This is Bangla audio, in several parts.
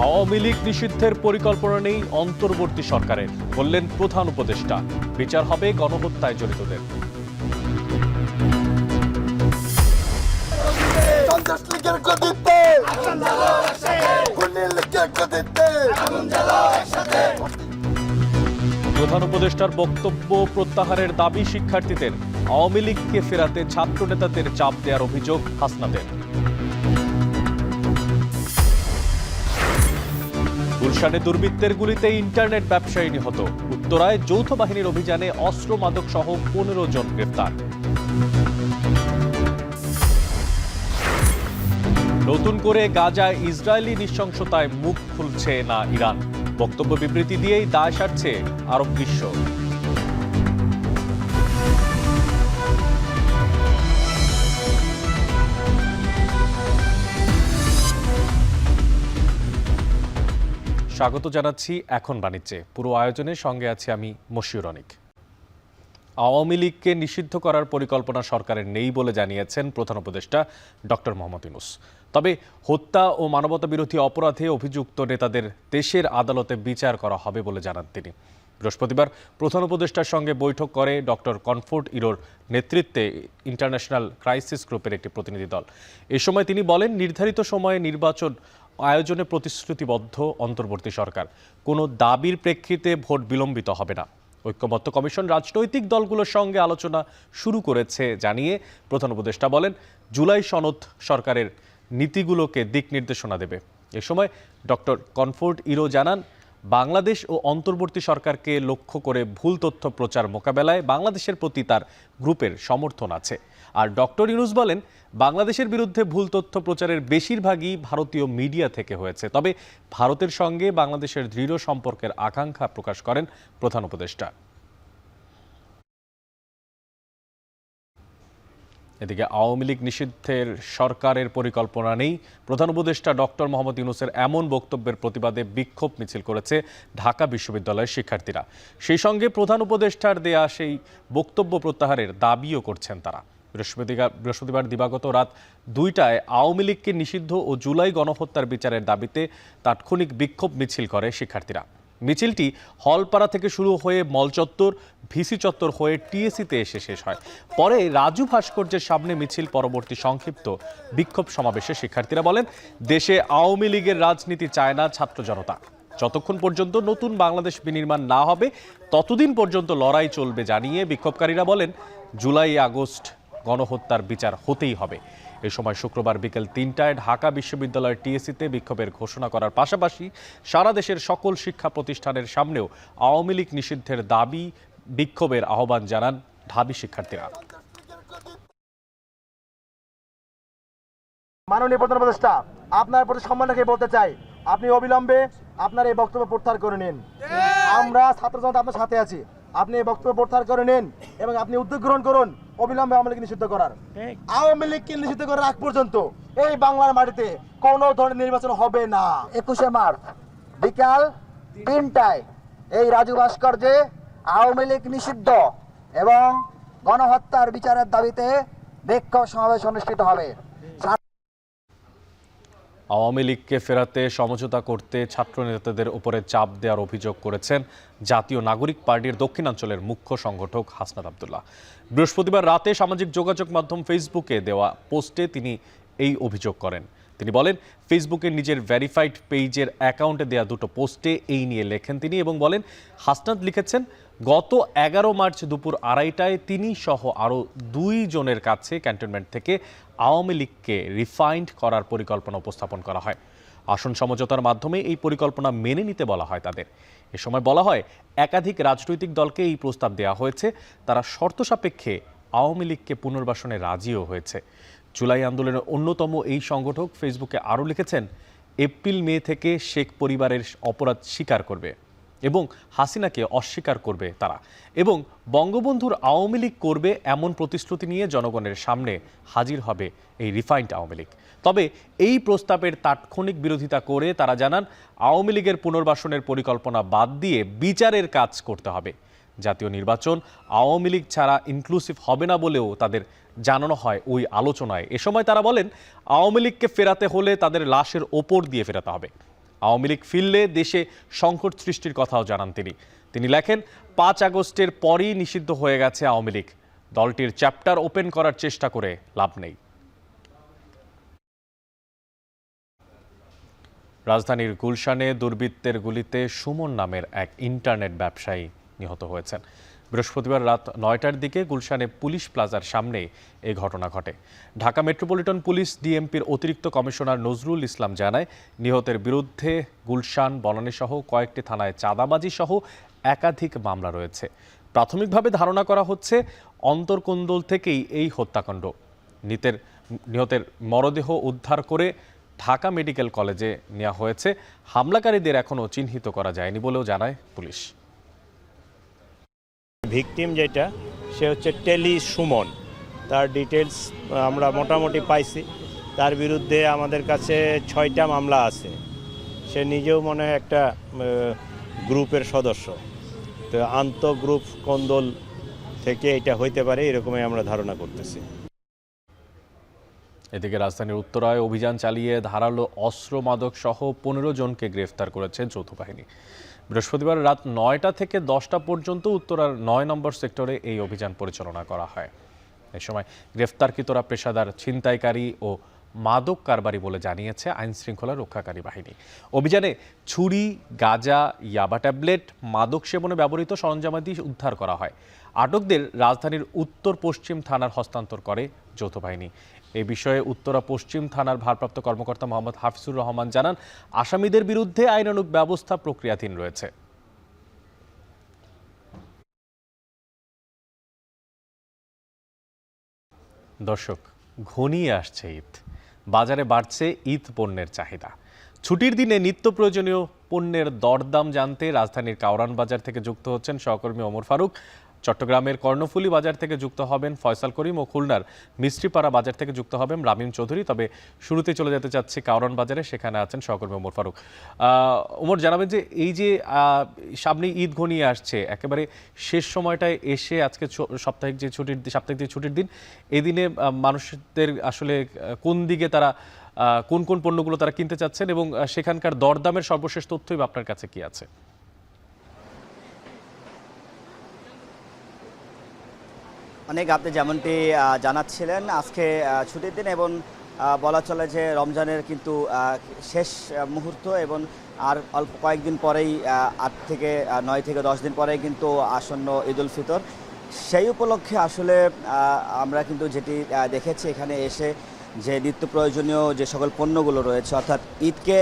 আওয়ামী লীগ নিষিদ্ধের পরিকল্পনা নেই অন্তর্বর্তী সরকারের, বললেন প্রধান উপদেষ্টা। বিচার হবে গণহত্যায় জড়িতদের। প্রধান উপদেষ্টার বক্তব্য প্রত্যাহারের দাবি শিক্ষার্থীদের। আওয়ামী লীগকে ফেরাতে ছাত্র নেতাদের চাপ দেওয়ার অভিযোগ হাসনাতের। গুলশানে দুর্বৃত্তের গুলিতে ইন্টারনেট ব্যবসায়ী নিহত। উত্তরায় যৌথ বাহিনীর অভিযানে অস্ত্র মাদক সহ 15 জন গ্রেফতার। নতুন করে গাজায় ইসরায়েলি নৃশংসতায় মুখ খুলছে না ইরান। বক্তব্য বিবৃতি দিয়েই দায় সারছে আরব বিশ্ব। স্বাগত জানাচ্ছি এখন বাণিজ্যে। পুরো আয়োজনের সঙ্গে আছি আমি মশিউর অনিক। আওয়ামী লীগকে নিষিদ্ধ করার পরিকল্পনা সরকারের নেই বলে জানিয়েছেন প্রধান উপদেষ্টা ডক্টর মোহাম্মদ ইউনূস। তবে হত্যা ও মানবতা বিরোধী অপরাধে অভিযুক্ত নেতাদের দেশের আদালতে বিচার করা হবে বলে জানান তিনি। বৃহস্পতিবার প্রধান উপদেষ্টার সঙ্গে বৈঠক করে ডক্টর কনফোর্ট ইরোর নেতৃত্বে ইন্টারন্যাশনাল ক্রাইসিস গ্রুপের একটি প্রতিনিধি দল। এ সময় তিনি বলেন, নির্ধারিত সময়ে নির্বাচন আয়োজনে প্রতিশ্রুতিবদ্ধ অন্তর্বর্তী সরকার। কোনো দাবির প্রেক্ষিতে ভোট বিলম্বিত হবে না। ঐক্যমত্য কমিশন রাজনৈতিক দলগুলোর সঙ্গে আলোচনা শুরু করেছে জানিয়ে প্রধান উপদেষ্টা বলেন, জুলাই সনদ সরকারের নীতিগুলোকে দিক নির্দেশনা দেবে। এ সময় ডক্টর কনফোর্ট ইরো জানান, বাংলাদেশ ও অন্তর্বর্তী সরকারকে লক্ষ্য করে ভুল তথ্য প্রচার মোকাবেলায় বাংলাদেশের প্রতি তার গ্রুপের সমর্থন আছে। আর ডক্টর ইউনূস বলেন, বাংলাদেশের বিরুদ্ধে ভুল তথ্য প্রচারের বেশিরভাগই ভারতীয় মিডিয়া থেকে হয়েছে। তবে ভারতের সঙ্গে বাংলাদেশের দৃঢ় সম্পর্কের আকাঙ্ক্ষা প্রকাশ করেন প্রধান উপদেষ্টা। এদিকে আওয়ামী লীগ নিষিদ্ধের সরকারের পরিকল্পনা নেই। প্রধান উপদেষ্টা ডক্টর মোহাম্মদ ইউনূসের এমন বক্তব্যের প্রতিবাদে বিক্ষোভ মিছিল করেছে ঢাকা বিশ্ববিদ্যালয়ের শিক্ষার্থীরা। সেই সঙ্গে প্রধান উপদেষ্টার দেয়া সেই বক্তব্য প্রত্যাহারের দাবিও করছেন তারা। বৃহস্পতিবার দিবাগত রাত 2টায় আওয়ামী লীগকে নিষিদ্ধ ও জুলাই গণহত্যার বিচারের দাবিতে তাৎক্ষণিক বিক্ষোভ মিছিল করে শিক্ষার্থীরা। মিছিলটি হলপাড়া থেকে শুরু হয়ে মল চত্বর, ভিসি চত্বর হয়ে টিএসিতে এসে শেষ হয়। পরে রাজু ভাস্কর্যের সামনে মিছিল পরবর্তী সংক্ষিপ্ত বিক্ষোভ সমাবেশে শিক্ষার্থীরা বলেন, দেশে আওয়ামী লীগের রাজনীতি চায় না ছাত্র জনতা। যতক্ষণ পর্যন্ত নতুন বাংলাদেশ বিনির্মাণ না হবে ততদিন পর্যন্ত লড়াই চলবে জানিয়ে বিক্ষোভকারীরা বলেন, জুলাই আগস্ট গণহত্যার বিচার হতেই হবে। এ সময় শুক্রবার বিকেল 3টায় ঢাকা বিশ্ববিদ্যালয়ের টিএসিতে বিক্ষোভের ঘোষণা করার পাশাপাশি সারা দেশের সকল শিক্ষা প্রতিষ্ঠানের সামনেও আওয়ামী লীগ নিষিদ্ধের দাবি বিক্ষোভের আহ্বান জানান ঢাবি শিক্ষার্থীরা। মাননীয় প্রধান উপদেষ্টা, আপনার প্রতি সম্মান রেখে বলতে চাই, আপনি অবিলম্বে আপনার এই বক্তব্য প্রত্যাহার করে নিন। আমরা ছাত্র জনতা আপনার সাথে আছি। আপনি এই বক্তব্য প্রত্যাহার করে নিন এবং আপনি উদ্যোগ গ্রহণ করুন অবিলম্বে আওয়ামী লীগ নিষিদ্ধ করার। আওয়ামী লীগকে নিষিদ্ধ করার আগ পর্যন্ত এই বাংলার মাটিতে কোনো ধরনের নির্বাচন হবে না। 21শে মার্চ বিকাল 3টায় এই রাজু ভাস্কর্যে আওয়ামী লীগ নিষিদ্ধ এবং গণহত্যার বিচারের দাবিতে বিক্ষোভ সমাবেশ অনুষ্ঠিত হবে। আওয়ামী লীগকে ফেরাতে সমঝোতা করতে ছাত্র নেতাদের উপরে চাপ দেওয়ার অভিযোগ করেছেন জাতীয় নাগরিক পার্টির দক্ষিণাঞ্চলের মুখ্য সংগঠক হাসনাত আব্দুল্লাহ। বৃহস্পতিবার রাতে সামাজিক যোগাযোগ মাধ্যম ফেসবুকে দেওয়া পোস্টে তিনি এই অভিযোগ করেন। তিনি বলেন, ফেসবুকে নিজের ভেরিফাইড পেজের অ্যাকাউন্টে দেয়া 2টো পোস্টে এই নিয়ে লেখেন তিনি এবং বলেন, হাসনাত লিখেছেন, গত 11 মার্চ দুপুর 2:30টায় তিনি সহ আরও 2 জনের কাছে ক্যান্টনমেন্ট থেকে আওয়ামী লীগকে রিফাইন্ড করার পরিকল্পনা উপস্থাপন করা হয়। আসন সমঝোতার মাধ্যমে এই পরিকল্পনা মেনে নিতে বলা হয় তাদের। এ সময় বলা হয়, একাধিক রাজনৈতিক দলকে এই প্রস্তাব দেওয়া হয়েছে, তারা শর্ত সাপেক্ষে আওয়ামী লীগকে পুনর্বাসনে রাজিও হয়েছে। জুলাই আন্দোলনের অন্যতম এই সংগঠক ফেসবুকে আরও লিখেছেন, এপ্রিল-মে থেকে শেখ পরিবারের অপরাধ স্বীকার করবে এবং হাসিনাকে অস্বীকার করবে তারা, এবং বঙ্গবন্ধুর আওয়ামী লীগ করবে এমন প্রতিশ্রুতি নিয়ে জনগণের সামনে হাজির হবে এই রিফাইন্ড আওয়ামী লীগ। তবে এই প্রস্তাবের তাৎক্ষণিক বিরোধিতা করে তারা জানান, আওয়ামী লীগের পুনর্বাসনের পরিকল্পনা বাদ দিয়ে বিচারের কাজ করতে হবে। জাতীয় নির্বাচন আওয়ামী লীগ ছাড়া ইনক্লুসিভ হবে না বলেও তাদের জানানো হয় ওই আলোচনায়। এ সময় তারা বলেন, আওয়ামী লীগকে ফেরাতে হলে তাদের লাশের ওপর দিয়ে ফেরাতে হবে। আওয়ামী লীগ ফিরলে দেশে সংকট সৃষ্টির কথাও জানান তিনি লেখেন, 5 আগস্টের পরই নিষিদ্ধ হয়ে গেছে আওয়ামী লীগ, দলটির চ্যাপ্টার ওপেন করার চেষ্টা করে লাভ নেই। রাজধানীর গুলশানে দুর্বৃত্তের গুলিতে সুমন নামের এক ইন্টারনেট ব্যবসায়ী নিহত হয়েছেন। বৃহস্পতিবার রাত 9টার দিকে গুলশানে পুলিশ প্লাজার সামনে এই ঘটনা ঘটে। ঢাকা মেট্রোপলিটন পুলিশ ডিএমপির অতিরিক্ত কমিশনার নজরুল ইসলাম জানায়, নিহতের বিরুদ্ধে গুলশান, বনানী সহ কয়েকটি থানায় চাঁদাবাজি সহ একাধিক মামলা রয়েছে। প্রাথমিকভাবে ধারণা করা হচ্ছে অন্তর্কোন্দল থেকেই এই হত্যাকাণ্ড। নিহতের মরদেহ উদ্ধার করে ঢাকা মেডিকেল কলেজে নেওয়া হয়েছে। হামলাকারীদের এখনও চিহ্নিত করা যায়নি বলেও জানায় পুলিশ। ভিকটিম যেটা, সে হচ্ছে টেলি সুমন, তার ডিটেলস আমরা মোটামুটি পাইছি। তার বিরুদ্ধে আমাদের কাছে 6টা মামলা আছে। সে নিজেও মনে হয় একটা গ্রুপের সদস্য, তো আন্তঃগ্রুপ কোন্দল থেকে এটা হইতে পারে, এরকমই আমরা ধারণা করতেছি। এদিকে রাজধানীর উত্তরায় অভিযান চালিয়ে ধারালো অস্ত্র, মাদক সহ 15 জনকে গ্রেফতার করেছে যৌথ বাহিনী। বৃহস্পতিবার রাত 9টা থেকে 10টা পর্যন্ত উত্তরার 9 নম্বর সেক্টরে এই অভিযান পরিচালনা করা হয়। এই সময় গ্রেফতারকৃতরা পেশাদার ছিনতাইকারী ও মাদক কারবারি বলে জানিয়েছে আইন শৃঙ্খলা রক্ষাকারী বাহিনী। অভিযানে ছুরি, গাঁজা, ইয়াবা ট্যাবলেট, মাদক সেবনে ব্যবহৃত সরঞ্জামাদি উদ্ধার করা হয়। আটকদের রাজধানীর উত্তর পশ্চিম থানার হস্তান্তর করে যৌথ বাহিনী। এ বিষয়ে উত্তরা পশ্চিম থানার ভারপ্রাপ্ত কর্মকর্তা মোহাম্মদ হাফিজুর রহমান জানান, আসামিদের বিরুদ্ধে আইনানুগ ব্যবস্থা প্রক্রিয়াধীন রয়েছে। দর্শক, ঘনিয়ে আসছে ঈদ, বাজারে বাড়ছে ঈদ পণ্যের চাহিদা। ছুটির দিনে নিত্য প্রয়োজনীয় পণ্যের দরদাম জানতে রাজধানীর কাওরান বাজার থেকে যুক্ত হচ্ছেন সহকর্মী ওমর ফারুক। চট্টগ্রামের কর্ণফুলী বাজার থেকে যুক্ত হবেন ফয়সাল করিম ও খুলনার মিস্ত্রিপাড়া বাজার থেকে যুক্ত হবেন রামিম চৌধুরী। তবে শুরুতে চলে যেতে চাচ্ছি কাওরান বাজারে, সেখানে আছেন সহকর্মী ওমর ফারুক। ওমর, জানাবেন যে এই যে সামনে ঈদ ঘনিয়ে আসছে, একেবারে শেষ সময়টায় এসে আজকে সাপ্তাহিক যে ছুটির দিন, এই দিনে মানুষদের আসলে কোন দিকে তারা কোন কোন পণ্যগুলো তারা কিনতে চাচ্ছেন এবং সেখানকার দরদামের সর্বশেষ তথ্যই আপনার কাছে কি আছে? অনেক, আপনি যেমনটি জানাচ্ছিলেন, আজকে ছুটির দিন এবং বলা চলে যে রমজানের কিন্তু শেষ মুহূর্ত এবং আর অল্প কয়েকদিন পরেই 8 থেকে 9 থেকে 10 দিন পরেই কিন্তু আসন্ন ঈদ উল ফিতর। সেই উপলক্ষে আসলে আমরা কিন্তু যেটি দেখেছি এখানে এসে, যে নিত্য প্রয়োজনীয় যে সকল পণ্যগুলো রয়েছে, অর্থাৎ ঈদকে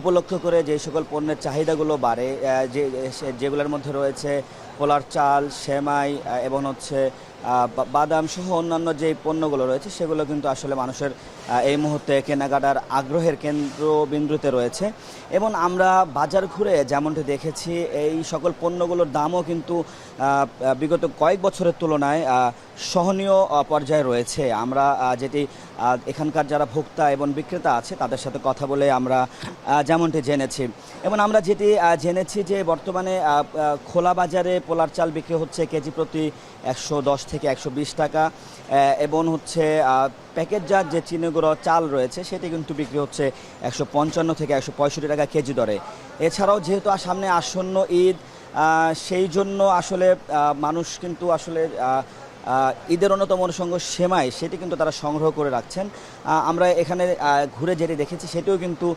উপলক্ষ করে যে সকল পণ্যের চাহিদাগুলো বাড়ে, যেগুলোর মধ্যে রয়েছে পোলার চাল, সেমাই এবং হচ্ছে বাদাম সহ অন্যান্য যে পণ্যগুলো রয়েছে, সেগুলো কিন্তু আসলে মানুষের এই মুহূর্তে কেনাকাটার আগ্রহের কেন্দ্রবিন্দুতে রয়েছে। এবং আমরা বাজার ঘুরে যেমনটি দেখেছি, এই সকল পণ্যগুলোর দামও কিন্তু বিগত কয়েক বছরের তুলনায় সহনীয় পর্যায়ে রয়েছে। আমরা যেটি এখানকার যারা ভোক্তা এবং বিক্রেতা আছে তাদের সাথে কথা বলে আমরা যেমনটি জেনেছি, এবং আমরা যেটি জেনেছি যে বর্তমানে খোলা বাজারে পোলার চাল বিক্রি হচ্ছে কেজি প্রতি 110 থেকে 120 টাকা, এবং হচ্ছে প্যাকেটজাত যে চিনিগুঁড়ো চাল রয়েছে সেটি কিন্তু বিক্রি হচ্ছে 155 থেকে 165 টাকা কেজি দরে। এছাড়াও যেহেতু সামনে আসন্ন ঈদ, সেই জন্য আসলে মানুষ কিন্তু আসলে ঈদের অন্যতম অনুষঙ্গ সেমাই, সেটি কিন্তু তারা সংগ্রহ করে রাখছেন। আমরা এখানে ঘুরে যেটি দেখেছি সেটিও কিন্তু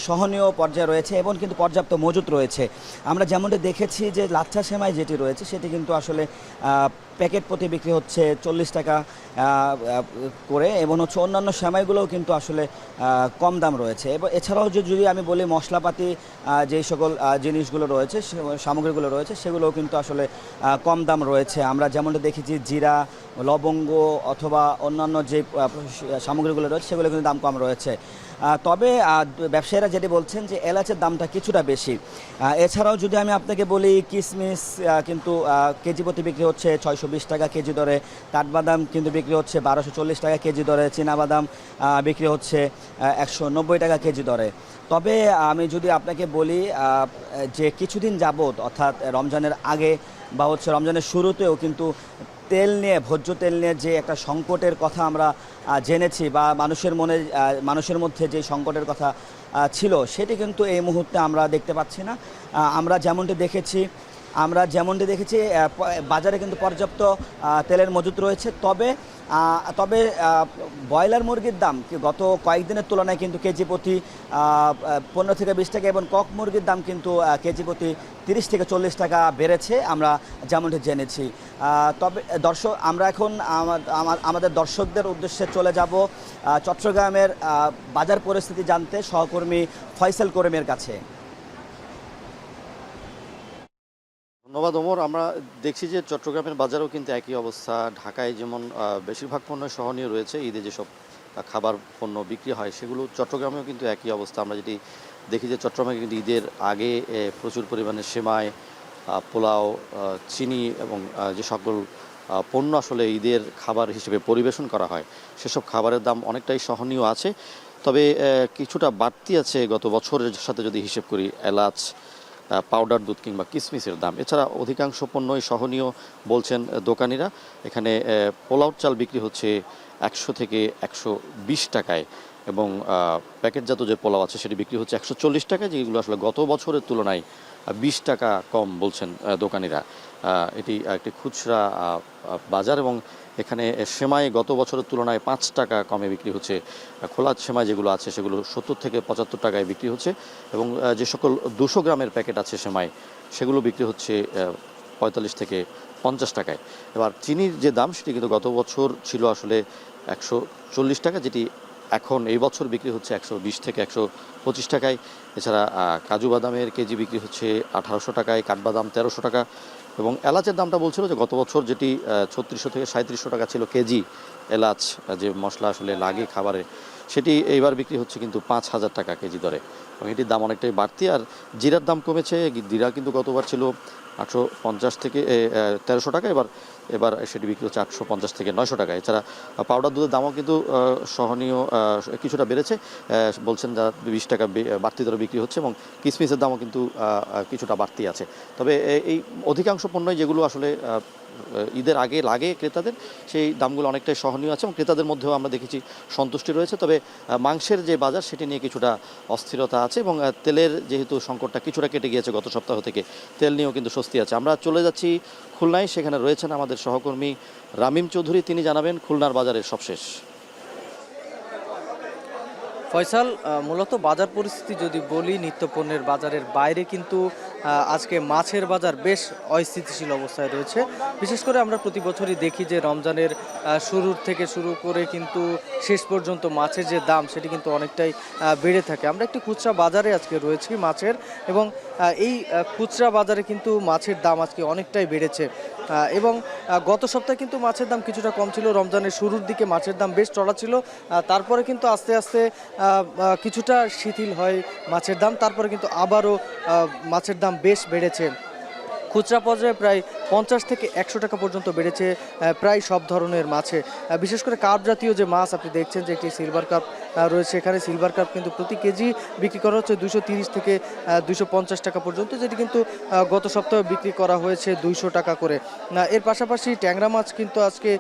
সহনীয় পর্যায়ে রয়েছে এবং কিন্তু পর্যাপ্ত মজুত রয়েছে। আমরা যেমনটি দেখেছি যে লাচ্ছা সেমাই যেটি রয়েছে সেটি কিন্তু আসলে প্যাকেট প্রতি বিক্রি হচ্ছে 40 টাকা করে, এবং হচ্ছে অন্যান্য সেমাইগুলোও কিন্তু আসলে কম দাম রয়েছে। এবং এছাড়াও যদি আমি বলি মশলাপাতি যেই সকল জিনিসগুলো রয়েছে, সামগ্রীগুলো রয়েছে, সেগুলোও কিন্তু আসলে কম দাম রয়েছে। আমরা যেমনটা দেখেছি জিরা, লবঙ্গ অথবা অন্যান্য যে সামগ্রীগুলো রয়েছে সেগুলো কিন্তু দাম কম রয়েছে। তবে ব্যবসায়ীরা যেটি বলছেন যে এলাচের দামটা কিছুটা বেশি। এছাড়াও যদি আমি আপনাকে বলি, কিশমিশ কিন্তু কেজি প্রতি বিক্রি হচ্ছে 620 টাকা কেজি দরে, কাঠবাদাম কিন্তু বিক্রি হচ্ছে 1240 টাকা কেজি দরে, চীনাবাদাম বিক্রি হচ্ছে 190 টাকা কেজি দরে। তবে আমি যদি আপনাকে বলি যে কিছুদিন যাবত, অর্থাৎ রমজানের আগে বা হচ্ছে রমজানের শুরুতেও কিন্তু তেল নিয়ে, ভোজ্য তেল নিয়ে যে একটা সংকটের কথা আমরা জেনেছি, বা মানুষের মধ্যে যে সংকটের কথা ছিল, সেটি কিন্তু এই মুহূর্তে আমরা দেখতে পাচ্ছি না। আমরা যেমনটি দেখেছি বাজারে কিন্তু পর্যাপ্ত তেলের মজুত রয়েছে। তবে ব্রয়লার মুরগির দাম গত কয়েকদিনের তুলনায় কিন্তু কেজি প্রতি 15 থেকে 20 টাকা, এবং কক মুরগির দাম কিন্তু কেজি প্রতি 30 থেকে 40 টাকা বেড়েছে, আমরা যেমনটি জেনেছি। তবে দর্শক, আমরা এখন আমাদের দর্শকদের উদ্দেশ্যে চলে যাব চট্টগ্রামের বাজার পরিস্থিতি জানতে সহকর্মী ফয়সাল করিমের কাছে। ধন্যবাদ ওমর। আমরা দেখছি যে চট্টগ্রামের বাজারেও কিন্তু একই অবস্থা। ঢাকায় যেমন বেশিরভাগ পণ্য সহনীয় রয়েছে, ঈদে যেসব খাবার পণ্য বিক্রি হয় সেগুলো চট্টগ্রামেও কিন্তু একই অবস্থা। আমরা যেটি দেখি যে চট্টগ্রামে কিন্তু ঈদের আগে প্রচুর পরিমাণে সেমাই, পোলাও, চিনি এবং যে সকল পণ্য আসলে ঈদের খাবার হিসেবে পরিবেশন করা হয় সেসব খাবারের দাম অনেকটাই সহনীয় আছে। তবে কিছুটা বাড়তি আছে গত বছরের সাথে যদি হিসেব করি। এলাচ, পাউডার দুধ কিংবা কিশমিশের দাম, এছাড়া অধিকাংশ পণ্যই সহনীয় বলছেন দোকানিরা। এখানে পোলাও চাল বিক্রি হচ্ছে 100 থেকে 120 টাকায়, এবং প্যাকেটজাত যে পোলাও আছে সেটি বিক্রি হচ্ছে 140 টাকায়, যেগুলো আসলে গত বছরের তুলনায় 20 টাকা কম বলছেন দোকানিরা। এটি একটি খুচরা বাজার, এবং এখানে সেমাই গত বছরের তুলনায় 5 টাকা কমে বিক্রি হচ্ছে। খোলা সেমাই যেগুলো আছে সেগুলো 70 থেকে 75 টাকায় বিক্রি হচ্ছে, এবং যে সকল 200 গ্রামের প্যাকেট আছে সেমাই সেগুলো বিক্রি হচ্ছে 45 থেকে 50 টাকায়। এবার চিনির যে দাম সেটি কিন্তু গত বছর ছিল আসলে 140 টাকা, যেটি এখন এই বছর বিক্রি হচ্ছে 120 থেকে 125 টাকায়। এছাড়া কাজু বাদামের কেজি বিক্রি হচ্ছে 1800 টাকায়, কাঠবাদাম 1300 টাকা, এবং এলাচের দামটা বলছিল যে গত বছর যেটি 3600 থেকে 3700 টাকা ছিল কেজি এলাচ, যে মশলা আসলে লাগে খাবারে, সেটি এইবার বিক্রি হচ্ছে কিন্তু 5000 টাকা কেজি দরে, এবং এটির দাম অনেকটাই বাড়তি। আর জিরার দাম কমেছে। জিরা কিন্তু গতবার ছিল 850 থেকে 1300 টাকা, এবার সেটি বিক্রি হচ্ছে 850 থেকে 900 টাকা। এছাড়া পাউডার দুধের দামও কিন্তু সহনীয় কিছুটা বেড়েছে, বলছেন যা 20 টাকা বাড়তি দরে বিক্রি হচ্ছে, এবং কিশমিশের দামও কিন্তু কিছুটা বাড়তি আছে। তবে এই অধিকাংশ পণ্যই যেগুলো আসলে ঈদের আগে লাগে ক্রেতাদের, সেই দামগুলো অনেকটাই সহনীয় আছে, এবং ক্রেতাদের মধ্যেও আমরা দেখেছি সন্তুষ্টি রয়েছে। তবে মাংসের যে বাজার সেটি নিয়ে কিছুটা অস্থিরতা আছে, এবং তেলের যেহেতু সংকটটা কিছুটা কেটে গিয়েছে গত সপ্তাহ থেকে, তেল নিয়েও কিন্তু স্বস্তি আছে। আমরা চলে যাচ্ছি খুলনায়, সেখানে রয়েছেন আমাদের সহকর্মী রামিম চৌধুরী, তিনি জানাবেন খুলনার বাজারের সবশেষ। ফয়সাল, মূলত বাজার পরিস্থিতি যদি বলি, নিত্যপণ্যের বাজারের বাইরে কিন্তু আজকে মাছের বাজার বেশ অস্থিতিশীল অবস্থায় রয়েছে। বিশেষ করে আমরা প্রতি বছরই দেখি যে রমজানের শুরুর থেকে শুরু করে কিন্তু শেষ পর্যন্ত মাছের যে দাম সেটি কিন্তু অনেকটাই বেড়ে থাকে। আমরা একটি খুচরা বাজারে আজকে রয়েছি মাছের, এবং এই খুচরা বাজারে কিন্তু মাছের দাম আজকে অনেকটাই বেড়েছে, এবং গত সপ্তাহে কিন্তু মাছের দাম কিছুটা কম ছিল। রমজানের শুরুর দিকে মাছের দাম বেশ চড়া ছিল, তারপরে কিন্তু আস্তে আস্তে কিছুটা শিথিল হয় মাছের দাম, তারপরে কিন্তু আবারও মাছের দাম বেশ বেড়েছে। খুচরা পর্যায়ে প্রায় 50 থেকে 100 টাকা পর্যন্ত বেড়েছে প্রায় সব ধরনের মাছে। বিশেষ করে কার্প জাতীয় যে মাছ আপনি দেখছেন যে একটি সিলভার কার্প রয়েছে, এখানে সিলভার কার্প কিন্তু প্রতি কেজি বিক্রি করা হচ্ছে 230 থেকে 250 টাকা পর্যন্ত, যেটি কিন্তু গত সপ্তাহে বিক্রি করা হয়েছে 200 টাকা করে। এর পাশাপাশি ট্যাংরা মাছ কিন্তু আজকে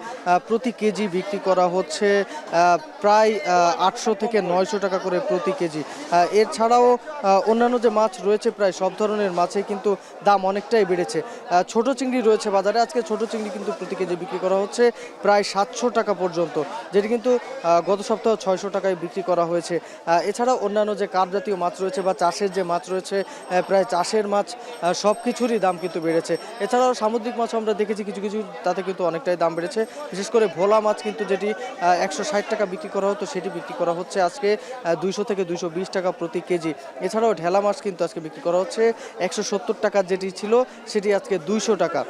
প্রতি কেজি বিক্রি করা হচ্ছে প্রায় 800 থেকে 900 টাকা করে প্রতি কেজি। এছাড়াও অন্যান্য যে মাছ রয়েছে প্রায় সব ধরনের মাছে কিন্তু দাম অনেকটাই বেড়েছে। ছোট চিংড়ি রয়েছে বাজারে, আজকে ছোট চিংড়ি কিন্তু প্রতি কেজি বিক্রি করা হচ্ছে প্রায় 700 টাকা পর্যন্ত, যেটি কিন্তু গত সপ্তাহ 600 টাকায় বিক্রি করা হয়েছে। এছাড়াও অন্যান্য যে কার্প জাতীয় মাছ রয়েছে বা চাষের যে মাছ রয়েছে, প্রায় চাষের মাছ সব কিছুরই দাম কিন্তু বেড়েছে। এছাড়াও সামুদ্রিক মাছ আমরা দেখেছি কিছু কিছু, তাতে কিন্তু অনেকটাই দাম বেড়েছে। বিশেষ করে ভোলা মাছ কিন্তু যেটি 160 টাকা বিক্রি করা হতো সেটি বিক্রি করা হচ্ছে আজকে 200 থেকে 220 টাকা প্রতি কেজি। এছাড়াও ঢেলা মাছ কিন্তু আজকে বিক্রি করা হচ্ছে 170 টাকা, যেটি ছিল সেটি আজকে 200 টাকা।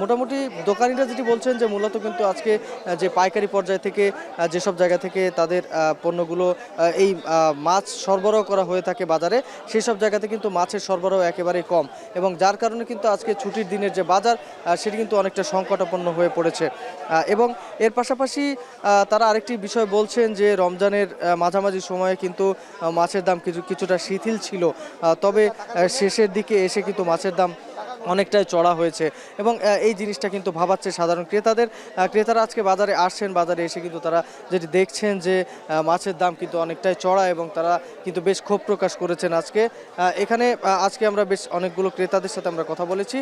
মোটামুটি দোকানিরা যেটি বলছেন যে মূলত কিন্তু আজকে যে পাইকারি পর্যায় থেকে যেসব জায়গা থেকে তাদের পণ্যগুলো এই মাছ সরবরাহ করা হয়ে থাকে বাজারে, সেই সব জায়গাতে কিন্তু মাছের সরবরাহ একেবারেই কম, এবং যার কারণে কিন্তু আজকে ছুটির দিনের যে বাজার সেটি কিন্তু অনেকটা সংকটাপন্ন হয়ে পড়েছে। এবং এর পাশাপাশি তারা আরেকটি বিষয় বলছেন যে রমজানের মাঝামাঝি সময়ে কিন্তু মাছের দাম কিছুটা শিথিল ছিল, তবে শেষের দিকে এসে কিন্তু মাছের দাম অনেকটাই চড়া হয়েছে এবং এই জিনিসটা কিন্তু ভাবাচ্ছে সাধারণ ক্রেতাদের। ক্রেতারা আজকে বাজারে আসছেন, বাজারে এসে কিন্তু তারা যেটি দেখছেন যে মাছের দাম কিন্তু অনেকটাই চড়া এবং তারা কিন্তু বেশ ক্ষোভ প্রকাশ করেছেন আজকে। এখানে আজকে আমরা বেশ অনেকগুলো ক্রেতাদের সাথে আমরা কথা বলেছি,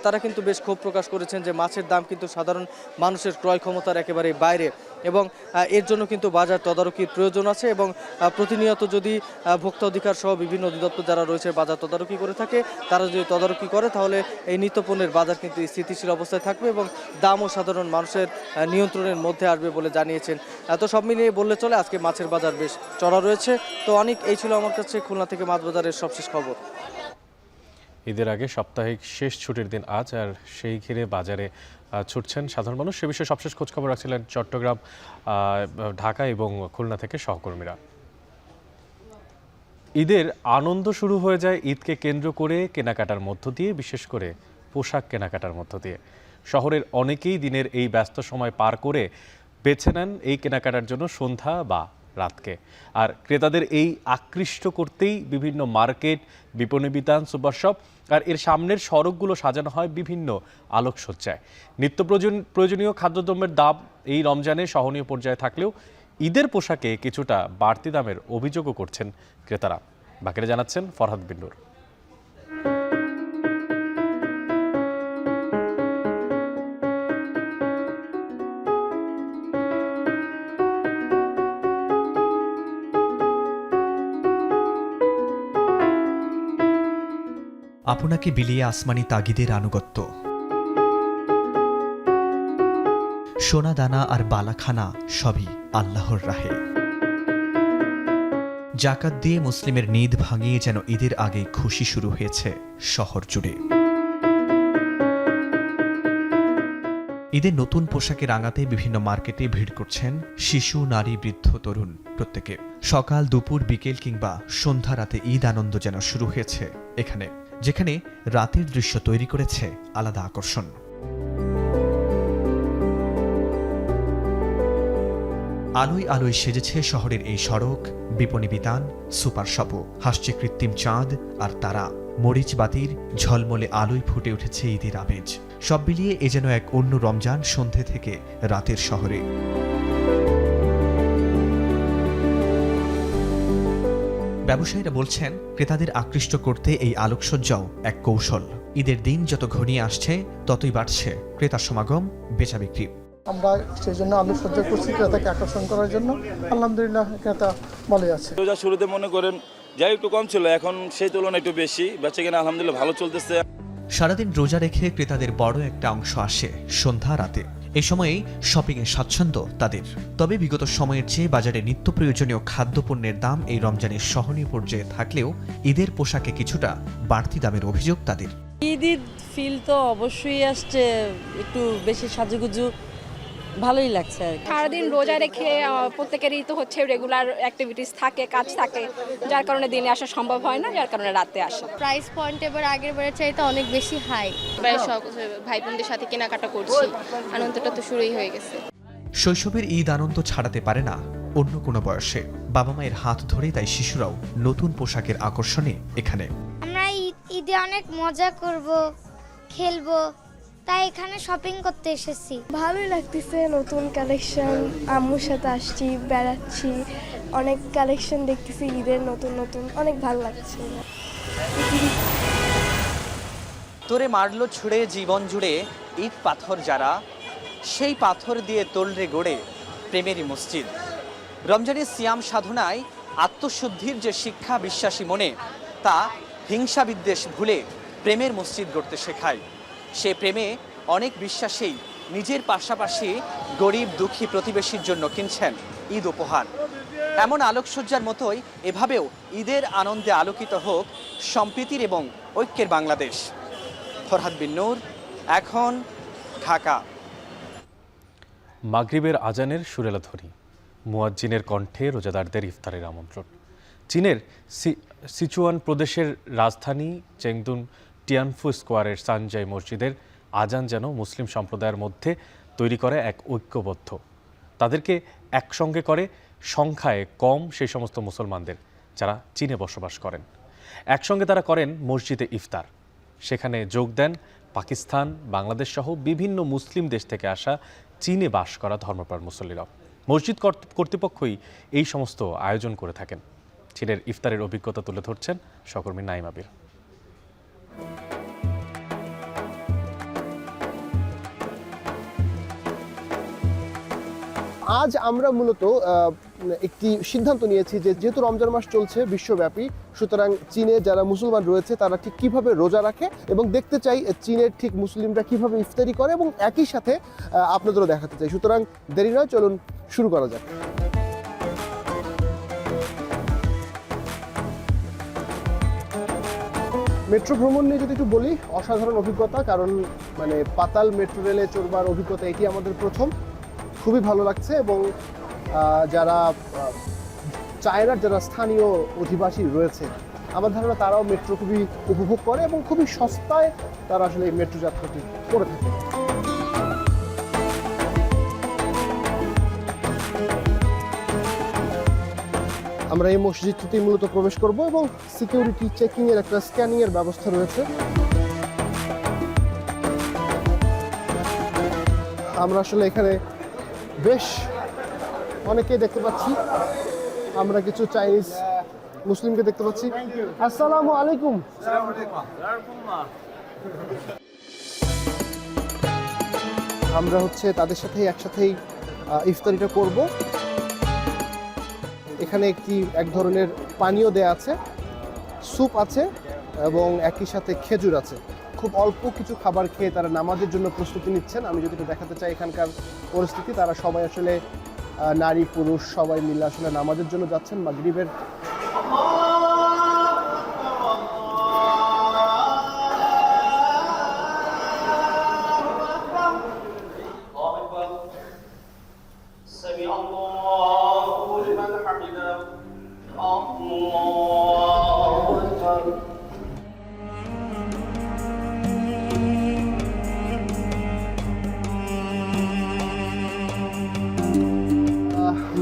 তারা কিন্তু বেশ ক্ষোভ প্রকাশ করেছেন যে মাছের দাম কিন্তু সাধারণ মানুষের ক্রয় ক্ষমতার একেবারে বাইরে এবং এর জন্য কিন্তু বাজার তদারকির প্রয়োজন আছে এবং প্রতিনিয়ত যদি ভোক্তা অধিকার সহ বিভিন্ন অধিদপ্তর যারা রয়েছে বাজার তদারকি করে থাকে, তারা যদি তদারকি করে তাহলে এই নিত্যপণ্যের বাজার কিন্তু স্থিতিশীল অবস্থায় থাকবে এবং দামও সাধারণ মানুষের নিয়ন্ত্রণের মধ্যে আসবে বলে জানিয়েছেন। তো সব মিলিয়ে বললে চলে আজকে মাছের বাজার বেশ চড়া রয়েছে। তো অনেক এই ছিল আমার কাছে খুলনা থেকে মাছ বাজারের সবশেষ খবর। ঈদের আগে সাপ্তাহিক শেষ ছুটির দিন আজ, আর সেই ঘিরে বাজারে ছুটছেন সাধারণ মানুষ। সে বিষয়ে সবশেষ খোঁজখবর রাখছিলেন চট্টগ্রাম, ঢাকা এবং খুলনা থেকে সহকর্মীরা। ঈদের আনন্দ শুরু হয়ে যায় ঈদকে কেন্দ্র করে কেনাকাটার মধ্য দিয়ে, বিশেষ করে পোশাক কেনাকাটার মধ্য দিয়ে। শহরের অনেকেই দিনের এই ব্যস্ত সময় পার করে বেছে নেন এই কেনাকাটার জন্য সন্ধ্যা বা রাতকে। আর ক্রেতাদের এই আকৃষ্ট করতেই বিভিন্ন মার্কেট, বিপণী বিতান, সুপার শপ আর এর সামনের সড়কগুলো সাজানো হয় বিভিন্ন আলোকসজ্জায়। নিত্য প্রয়োজনীয় খাদ্যদ্রব্যের দাম এই রমজানে সহনীয় পর্যায়ে থাকলেও ঈদের পোশাকে কিছুটা বাড়তি দামের অভিযোগও করছেন ক্রেতারা। বাকিরা জানাচ্ছেন ফরহাদ বিন নূর। আপনাকে বিলিয়ে আসমানি তাগিদের আনুগত্য, সোনা দানা আর বালাখানা সবই আল্লাহর রাহে। জাকাত দিয়ে মুসলিমের নিদ ভাঙিয়ে যেন ঈদের আগে খুশি শুরু হয়েছে শহর জুড়ে। ঈদের নতুন পোশাকে রাঙাতে বিভিন্ন মার্কেটে ভিড় করছেন শিশু, নারী, বৃদ্ধ, তরুণ প্রত্যেকে। সকাল, দুপুর, বিকেল কিংবা সন্ধ্যা রাতে ঈদ আনন্দ যেন শুরু হয়েছে এখানে, যেখানে রাতের দৃশ্য তৈরি করেছে আলাদা আকর্ষণ। আলোয় আলোয় সেজেছে শহরের এই সড়ক, বিপণী বিতান, সুপার শপও। হাসছে কৃত্রিম চাঁদ আর তারা, মরিচ বাতির ঝলমলে আলোয় ফুটে উঠেছে ঈদের আমেজ। সব মিলিয়ে এ যেন এক অন্য রমজান সন্ধে থেকে রাতের শহরে। ব্যবসায়ীরা বলছেন ক্রেতাদের আকৃষ্ট করতে এই আলোকসজ্জাও এক কৌশল। ঈদের দিন যত ঘনিয়ে আসছে ততই বাড়ছে ক্রেতার সমাগম, বেচা বিক্রি। আমরা সেই জন্য আলোকসজ্জা করছি ক্রেতাকে আকর্ষণ করার জন্য। আলহামদুলিল্লাহ ক্রেতা ভালোই আছে। রোজা শুরুতে মনে করেন যাই একটু কম ছিল, এখন সেই তুলনায় একটু বেশি বেচা কেনা আলহামদুলিল্লাহ ভালো চলতেছে। সারাদিন রোজা রেখে ক্রেতাদের বড় একটা অংশ আসে সন্ধ্যা রাতে। এই সময়েই শপিংয়ে স্বাচ্ছন্দ্য তাদের। তবে বিগত সময়ের চেয়ে বাজারে নিত্য প্রয়োজনীয় খাদ্যপণ্যের দাম এই রমজানের সহনীয় পর্যায়ে থাকলেও ঈদের পোশাকে কিছুটা বাড়তি দামের অভিযোগ তাদের। ঈদের ফিল তো অবশ্যই আসছে, একটু বেশি সাজুগুজু ভালোই লাগছে। সারাদিন রোজা রেখে প্রত্যেকেরই তো হচ্ছে রেগুলার অ্যাক্টিভিটিস থাকে, কাজ থাকে, যার কারণে দিনে আসা সম্ভব হয় না, যার কারণে রাতে আসা। প্রাইস পয়েন্ট এবার আগের বারের চাইতে অনেক বেশি হাই। সব ভাই বোনদের সাথে কেনাকাটা করছি, আনন্দটা তো শুরুই হয়ে গেছে। শৈশবের ঈদ আনন্দ ছাড়াতে পারে না অন্য কোনো বয়সে। বাবা মায়ের হাত ধরে তাই শিশুরাও নতুন পোশাকের আকর্ষণে এখানে। আমরা ঈদে অনেক মজা করব, খেলবো, তাই এখানে শপিং করতে এসেছি। ভালোই লাগতেছে, নতুন কালেকশন, আম্মুর সাথে আসছি, বেড়াচ্ছি, অনেক কালেকশন দেখতেছি ঈদের নতুন নতুন, অনেক ভালো লাগছে। তোরে মারলো ছুড়ে জীবন জুড়ে ঈদ পাথর যারা, সেই পাথর দিয়ে তোলরে গড়ে প্রেমেরই মসজিদ। রমজানের সিয়াম সাধনায় আত্মশুদ্ধির যে শিক্ষা বিশ্বাসী মনে, তা হিংসা বিদ্বেষ ভুলে প্রেমের মসজিদ গড়তে শেখায়। সে প্রেমে অনেক বিশ্বাসী নিজের পাশাপাশি গরিব দুঃখী প্রতিবেশীর জন্য কিনছেন ঈদ উপহার। এমন আলোকসজ্জার মতোই এভাবেও ঈদের আনন্দে আলোকিত হোক সম্প্রীতির এবং ঐক্যের বাংলাদেশ। ফরহাদ বিন নূর, এখন, ঢাকা। মাগরিবের আজানের সুরেলা ধ্বনি, মুয়াজ্জিনের কণ্ঠে রোজাদারদের ইফতারের আমন্ত্রণ। চীনের সিচুয়ান প্রদেশের রাজধানী চেংদুন টিয়ানফু স্কোয়ারের সানজাই মসজিদের আজান যেন মুসলিম সম্প্রদায়ের মধ্যে তৈরি করে এক ঐক্যবদ্ধ। তাদেরকে একসঙ্গে করে সংখ্যায় কম সেই সমস্ত মুসলমানদের যারা চীনে বসবাস করেন। একসঙ্গে তারা করেন মসজিদে ইফতার। সেখানে যোগ দেন পাকিস্তান, বাংলাদেশ সহ বিভিন্ন মুসলিম দেশ থেকে আসা চীনে বাস করা ধর্মপ্রাণ মুসল্লিরাও। মসজিদ কর্তৃপক্ষই এই সমস্ত আয়োজন করে থাকেন। চীনের ইফতারের অভিজ্ঞতা তুলে ধরছেন সহকর্মী নাইম আবির। আজ আমরা মূলত একটি সিদ্ধান্ত নিয়েছি যে যেহেতু রমজান মাস চলছে বিশ্বব্যাপী, সুতরাং চীনে যারা মুসলমান রয়েছে তারা ঠিক কিভাবে রোজা রাখে এবং দেখতে চাই চীনের ঠিক মুসলিমরা কিভাবে ইফতারি করে এবং একই সাথে আপনাদেরও দেখাতে চাই। সুতরাং দেরি নয়, চলুন শুরু করা যাক। মেট্রো ভ্রমণ নিয়ে যদি একটু বলি, অসাধারণ অভিজ্ঞতা, কারণ পাতাল মেট্রো রেলে চড়বার অভিজ্ঞতা এটি আমাদের প্রথম। খুবই ভালো লাগছে এবং যারা চায়নার যারা স্থানীয় অধিবাসী রয়েছে আমার ধারণা তারাও মেট্রো খুবই উপভোগ করে এবং খুবই সস্তায় তারা আসলে এই মেট্রো যাত্রাটি করে থাকে। আমরা এই মসজিদটিতে মূলত প্রবেশ করব এবং সিকিউরিটি চেকিংয়ের একটা স্ক্যানিংয়ের ব্যবস্থা রয়েছে। আমরা আসলে এখানে বেশ অনেকেই দেখতে পাচ্ছি, আমরা কিছু চাইনিজ মুসলিমকে দেখতে পাচ্ছি। আসসালামু আলাইকুম। আমরা তাদের সাথে একসাথেই ইফতারিটা করব। এখানে এক ধরনের পানীয় দেয়া আছে, স্যুপ আছে এবং একই সাথে খেজুর আছে। খুব অল্প কিছু খাবার খেয়ে তারা নামাজের জন্য প্রস্তুতি নিচ্ছেন। আমি যদি দেখাতে চাই এখানকার পরিস্থিতি, তারা সবাই আসলে নারী পুরুষ সবাই মিলে আসলে নামাজের জন্য যাচ্ছেন মাগরিবের।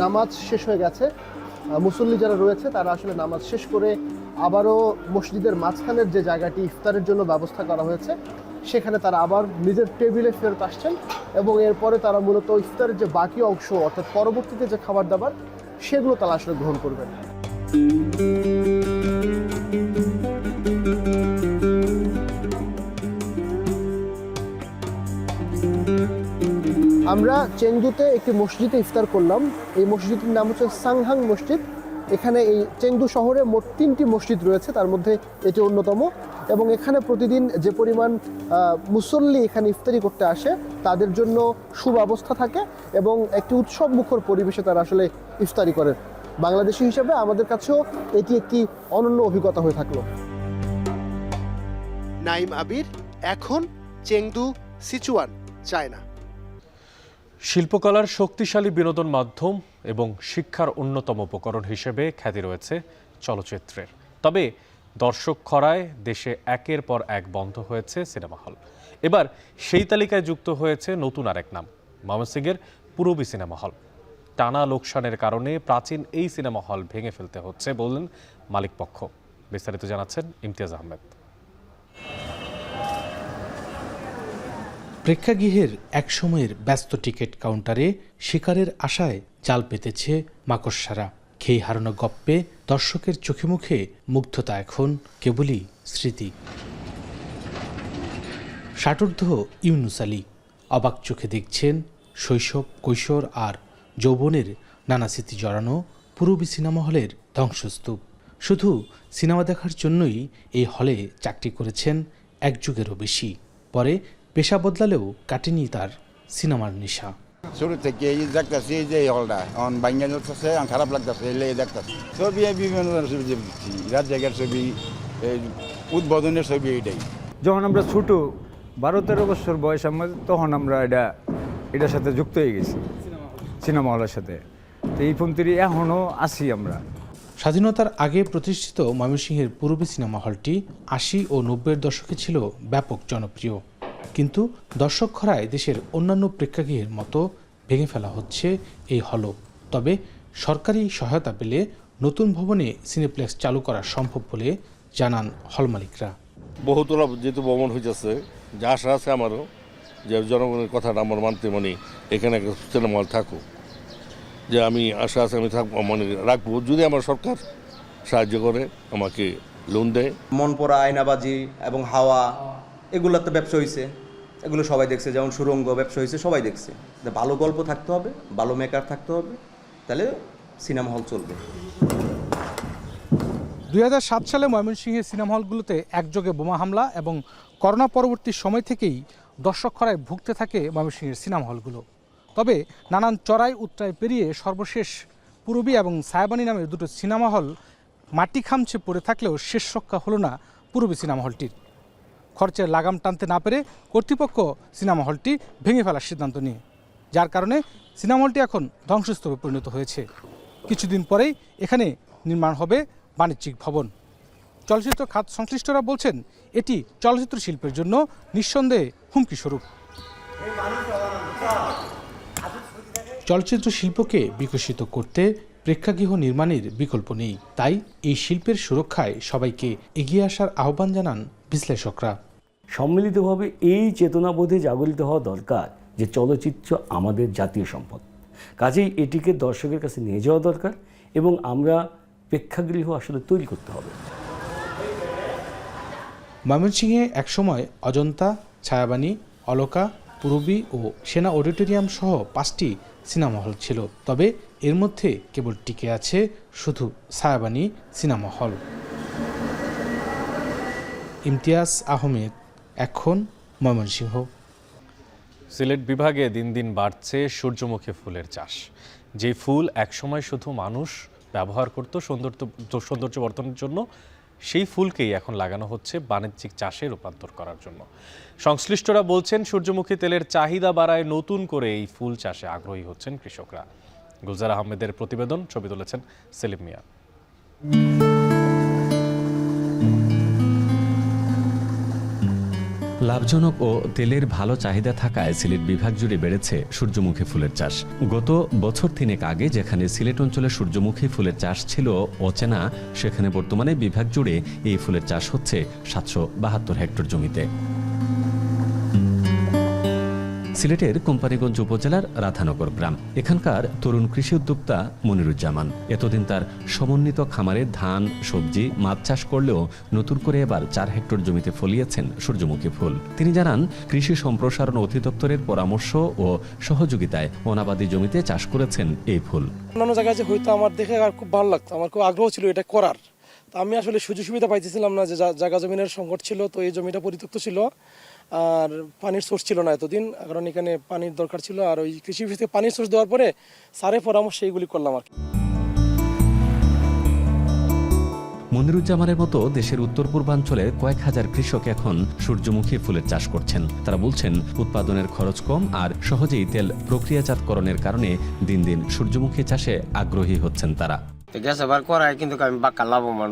নামাজ শেষ হয়ে গেছে। মুসল্লি যারা রয়েছে তারা আসলে নামাজ শেষ করে আবারও মসজিদের মাঝখানের যে জায়গাটি ইফতারের জন্য ব্যবস্থা করা হয়েছে সেখানে তারা আবার নিজের টেবিলে ফেরত আসছেন এবং এরপরে তারা মূলত ইফতারের যে বাকি অংশ অর্থাৎ পরবর্তীতে যে খাবার দাবার সেগুলো তারা আসলে গ্রহণ করবেন। আমরা চেংদুতে একটি মসজিদে ইফতার করলাম। এই মসজিদটির নাম হচ্ছে সাংহাং মসজিদ। এখানে এই চেংদু শহরে মোট 3টি মসজিদ রয়েছে, তার মধ্যে এটি অন্যতম এবং এখানে প্রতিদিন যে পরিমাণ মুসল্লি এখানে ইফতারি করতে আসে তাদের জন্য সুব্যবস্থা থাকে এবং একটি উৎসব মুখর পরিবেশে তারা আসলে ইফতারি করেন। বাংলাদেশি হিসেবে আমাদের কাছেও এটি একটি অনন্য অভিজ্ঞতা হয়ে থাকলো। নাইম আবির, এখন চেংদু, সিচুয়ান, চায়না। শিল্পকলার শক্তিশালী বিনোদন মাধ্যম এবং শিক্ষার অন্যতম উপকরণ হিসেবে খ্যাতি রয়েছে চলচ্চিত্রের। তবে দর্শক খরায় দেশে একের পর এক বন্ধ হয়েছে সিনেমা হল। এবার সেই তালিকায় যুক্ত হয়েছে নতুন আরেক নাম, ময়মনসিংহের পূরবী সিনেমা হল। টানা লোকসানের কারণে প্রাচীন এই সিনেমা হল ভেঙে ফেলতে হচ্ছে বললেন মালিকপক্ষ। বিস্তারিত জানাচ্ছেন ইমতিয়াজ আহমেদ। প্রেক্ষাগৃহের একসময়ের ব্যস্ত টিকিট কাউন্টারে শিকারের আশায় জাল পেতেছে মাকড়সারা। খেয়ে হারানো গপ্পে দর্শকের চোখে মুখে মুগ্ধতা এখন কেবলই স্মৃতি। ষাটোর্ধ্ব ইউনুস আলী অবাক চোখে দেখছেন শৈশব, কৈশোর আর যৌবনের নানা স্মৃতি জড়ানো পূরবী সিনেমা হলের ধ্বংসস্তূপ। শুধু সিনেমা দেখার জন্যই এই হলে চাকরি করেছেন এক যুগেরও বেশি। পরে পেশা বদলালেও কাটেনি তার সিনেমার নেশা। শুরু থেকে দেখতেছি যে এই হলটা এখন বাঙ্গা যাচ্ছে, খারাপ লাগতেছে, দেখতেছি ছবি বিভিন্ন ধরনের ছবি দেখছি, রাত জায়গার ছবি, উদ্বোধনের ছবি। এটাই যখন আমরা ছোটো 12-13 বছর বয়স আমার, তখন আমরা এটার সাথে যুক্ত হয়ে গেছি, সিনেমা হলের সাথে। তো এই পন্থী এখনও আছি আমরা। স্বাধীনতার আগে প্রতিষ্ঠিত ময়মনসিংহের পূরবী সিনেমা হলটি 80 ও 90-এর দশকে ছিল ব্যাপক জনপ্রিয়। কিন্তু দর্শক খরায় দেশের অন্যান্য প্রেক্ষাগৃহের মতো ভেঙে ফেলা হচ্ছে এই হলও। তবে সরকারি সহায়তা পেলে নতুন ভবনে সিনেপ্লেক্স চালু করা সম্ভব বলে জানান হল মালিকরা। বহুতলা যেহেতু ভ্রমণ হইতেছে, যে আশা আছে আমারও যে জনগণের কথাটা আমার মানতে এখানে একটা সিনেমা হল থাকুক, যে আমি আশা আছে আমি থাকবো রাখবো যদি আমার সরকার সাহায্য করে, আমাকে লোন দেয়। মন পড়া, আয়নাবাজি এবং হাওয়া, এগুলোতে ব্যবসা হয়েছে, এগুলো সবাই দেখছে। যেমন সুরঙ্গ ব্যবসা হয়েছে, সবাই দেখছে। ভালো গল্প থাকতে হবে, ভালো মেকার থাকতে হবে, তাহলে সিনেমা হল চলবে। 2007 সালে ময়মনসিংহের সিনেমা হলগুলোতে একযোগে বোমা হামলা এবং করোনা পরবর্তী সময় থেকেই দর্শক খরায় ভুগতে থাকে ময়মনসিংহের সিনেমা হলগুলো। তবে নানান চড়াই উতরাই পেরিয়ে সর্বশেষ পূরবী এবং ছায়াবানী নামের দুটো সিনেমা হল মাটি খামছে পড়ে থাকলেও শেষ রক্ষা হলো না পূরবী সিনেমা হলটির। খরচের লাগাম টানতে না পেরে কর্তৃপক্ষ সিনেমা হলটি ভেঙে ফেলার সিদ্ধান্ত নিয়ে, যার কারণে সিনেমা হলটি এখন ধ্বংসস্তূপে পরিণত হয়েছে। কিছুদিন পরেই এখানে নির্মাণ হবে বাণিজ্যিক ভবন। চলচ্চিত্র খাত সংশ্লিষ্টরা বলছেন এটি চলচ্চিত্র শিল্পের জন্য নিঃসন্দেহে হুমকি স্বরূপ। চলচ্চিত্র শিল্পকে বিকশিত করতে প্রেক্ষাগৃহ নির্মাণের বিকল্প নেই, তাই এই শিল্পের সুরক্ষায় সবাইকে এগিয়ে আসার আহ্বান জানান বিশ্লেষকরা। সম্মিলিতভাবে এই চেতনাবোধে জাগরিত হওয়া দরকার যে চলচ্চিত্র আমাদের জাতীয় সম্পদ, কাজেই এটিকে দর্শকের কাছে নিয়ে যাওয়া দরকার এবং আমরা প্রেক্ষাগৃহ আসলে তৈরি করতে হবে। ময়মনসিংহে একসময় অজন্তা, ছায়াবানী, অলকা, পূরবী ও সেনা অডিটোরিয়াম সহ 5টি সিনেমা হল ছিল। তবে এর মধ্যে কেবল টিকে আছে শুধু ছায়াবানী সিনেমা হল। ইমতিয়াজ আহমেদ, এখন, ময়মনসিংহ। সিলেট বিভাগে দিন দিন বাড়ছে সূর্যমুখী ফুলের চাষ। যে ফুল একসময় শুধু মানুষ ব্যবহার করত সৌন্দর্য বর্ধনের জন্য, সেই ফুলকেই এখন লাগানো হচ্ছে বাণিজ্যিক চাষে রূপান্তর করার জন্য। সংশ্লিষ্টরা বলছেন সূর্যমুখী তেলের চাহিদা বাড়ায় নতুন করে এই ফুল চাষে আগ্রহী হচ্ছেন কৃষকরা। গুলজার আহমেদের প্রতিবেদন, ছবি তুলেছেন সেলিম মিয়া। লাভজনক ও তেলের ভালো চাহিদা থাকায় সিলেট বিভাগ জুড়ে বেড়েছে সূর্যমুখী ফুলের চাষ। গত বছর 3 আগে যেখানে সিলেট অঞ্চলে সূর্যমুখী ফুলের চাষ ছিল অচেনা, সেখানে বর্তমানে বিভাগ জুড়ে এই ফুলের চাষ হচ্ছে 772 হেক্টর জমিতে। সিলেটের কোম্পানিগঞ্জ উপজেলার রাধানগর গ্রাম। এখানকার তরুণ কৃষি উদ্যোক্তা মনিরুজ্জামান এতদিন তার সমন্বিত খামারে ধান, সবজি, মাছ চাষ করলেও নতুন করে এবার 4 হেক্টর জমিতে ফলিয়েছেন সূর্যমুখী ফুল। তিনি জানান, কৃষি সম্প্রসারণ অধিদপ্তরের পরামর্শ ও সহযোগিতায় অনাবাদি জমিতে চাষ করেছেন এই ফুল। অন্যান্য জায়গায় যে হয়তো আমার দেখে আর খুব ভালো লাগতো, আমার খুব আগ্রহ ছিল এটা করার। তো আমি আসলে সুযোগ সুবিধা পাইতেছিলাম না, যে জায়গা জমিনের সংকট ছিল, তো এই জমিটা পরিত্যক্ত ছিল আর পানির সোর্স ছিল না এতদিন, কারণ এখানে পানির দরকার ছিল। আর ওই কৃষি অফিস থেকে পানির সোর্স দেওয়ার পরে স্যারের পরামর্শে এইগুলি করলাম আর কি। মনিরুজ্জামানের মতো দেশের উত্তর পূর্বাঞ্চলে কয়েক হাজার কৃষক এখন সূর্যমুখী ফুলের চাষ করছেন। তারা বলছেন, উৎপাদনের খরচ কম আর সহজেই তেল প্রক্রিয়াজাতকরণের কারণে দিন দিন সূর্যমুখী চাষে আগ্রহী হচ্ছেন তারা। গ্যাস আবার করায় কিন্তু আমি বাক্কা লাভবান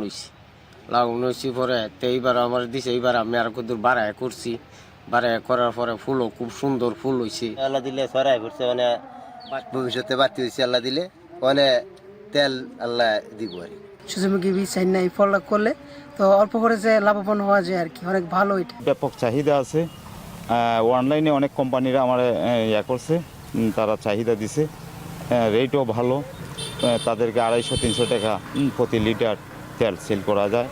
হয়েছি পরে, তো এইবার আমার দিছে, এইবার আমি আর কতদূর বাড়ায় করছি, বাড়ায় করার পরে ফুলও খুব সুন্দর ফুল হয়েছে। আল্লাহ দিলে ছড়াই করছে, মানে ভবিষ্যতে বাড়তি হয়েছে আল্লাহ দিলে, মানে তেল আল্লাহ দিব আর কি। সূর্যমুখী বীজ চাই না, এই ফলটা করলে তো অল্প করে যে লাভবান হওয়া যায় আর কি, অনেক ভালো। এটা ব্যাপক চাহিদা আছে, অনলাইনে অনেক কোম্পানিরা আমার করছে, তারা চাহিদা দিছে, রেটও ভালো, তাদেরকে 250-300 টাকা প্রতি লিটার তেল সেল করা যায়।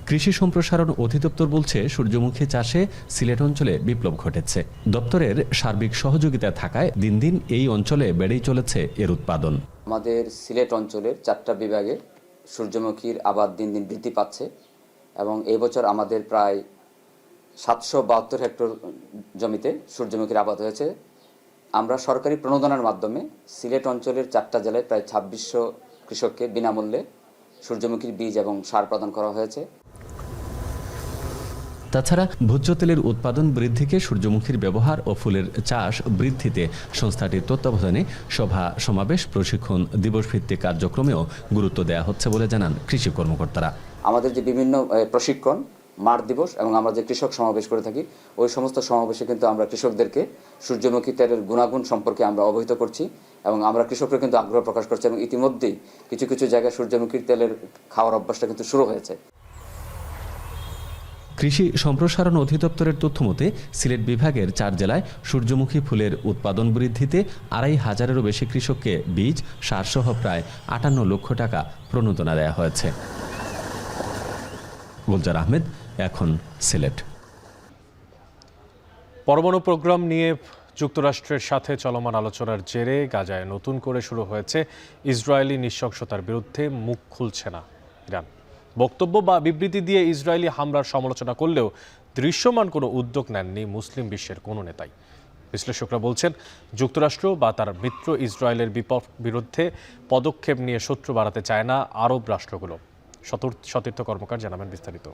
কৃষি সম্প্রসারণ অধিদপ্তর বলছে, সূর্যমুখী চাষে সিলেট অঞ্চলে বিপ্লব ঘটেছে। দপ্তরের সার্বিক সহযোগিতা থাকায় দিন দিন এই অঞ্চলে বেড়েই চলেছে এর উৎপাদন। আমাদের সিলেট অঞ্চলের 4টা বিভাগে সূর্যমুখীর আবাদ দিন দিন বৃদ্ধি পাচ্ছে এবং এই বছর আমাদের প্রায় 772 হেক্টর জমিতে সূর্যমুখীর আবাদ হয়েছে। আমরা সরকারি প্রণোদনার মাধ্যমে সিলেট অঞ্চলের 4টা জেলায় প্রায় 2600 কৃষককে বিনামূল্যে সূর্যমুখীর বীজ এবং সার প্রদান করা হয়েছে। তাছাড়া ভোজ্য তেলের উৎপাদন বৃদ্ধিকে সূর্যমুখীর ব্যবহার ও ফুলের চাষ বৃদ্ধিতে সংস্থাটির তত্ত্বাবধানে সভা সমাবেশ, প্রশিক্ষণ, দিবসভিত্তিক কার্যক্রমেও গুরুত্ব দেওয়া হচ্ছে বলে জানান কৃষি কর্মকর্তারা। আমাদের যে বিভিন্ন প্রশিক্ষণ, মাঠ দিবস এবং আমরা যে কৃষক সমাবেশ করে থাকি, ওই সমস্ত সমাবেশে কিন্তু আমরা কৃষকদেরকে সূর্যমুখী তেলের গুণাগুণ সম্পর্কে আমরা অবহিত করছি এবং আমরা কৃষকরা কিন্তু আগ্রহ প্রকাশ করছি এবং ইতিমধ্যেই কিছু কিছু জায়গায় সূর্যমুখীর তেলের খাওয়ার অভ্যাসটা কিন্তু শুরু হয়েছে। কৃষি সম্প্রসারণ অধিদপ্তরের তথ্যমতে সিলেট বিভাগের 4 জেলায় সূর্যমুখী ফুলের উৎপাদন বৃদ্ধিতে 2,500-এরও বেশি কৃষককে বীজ, সারসহ প্রায় 58 লক্ষ টাকা প্রণোদনা দেওয়া হয়েছে। গুলজার আহমেদ, এখন সিলেট। পরমাণু প্রোগ্রাম নিয়ে যুক্তরাষ্ট্রের সাথে চলমান আলোচনার জেরে গাজায় নতুন করে শুরু হয়েছে ইসরায়েলি নৃশংসতার বিরুদ্ধে মুখ খুলছে না ইরান। বক্তব্য বা বিবৃতি দিয়ে ইসরায়েলি হামলার সমালোচনা করলেও দৃশ্যমান কোনো উদ্যোগ নেননি মুসলিম বিশ্বের কোনো নেতাই। বিশ্লেষকরা বলছেন, যুক্তরাষ্ট্র বা তার মিত্র ইসরায়েলের বিরুদ্ধে পদক্ষেপ নিয়ে শত্রু বাড়াতে চায় না আরব রাষ্ট্রগুলো। সতীর্থ কর্মকার জানাবেন বিস্তারিত।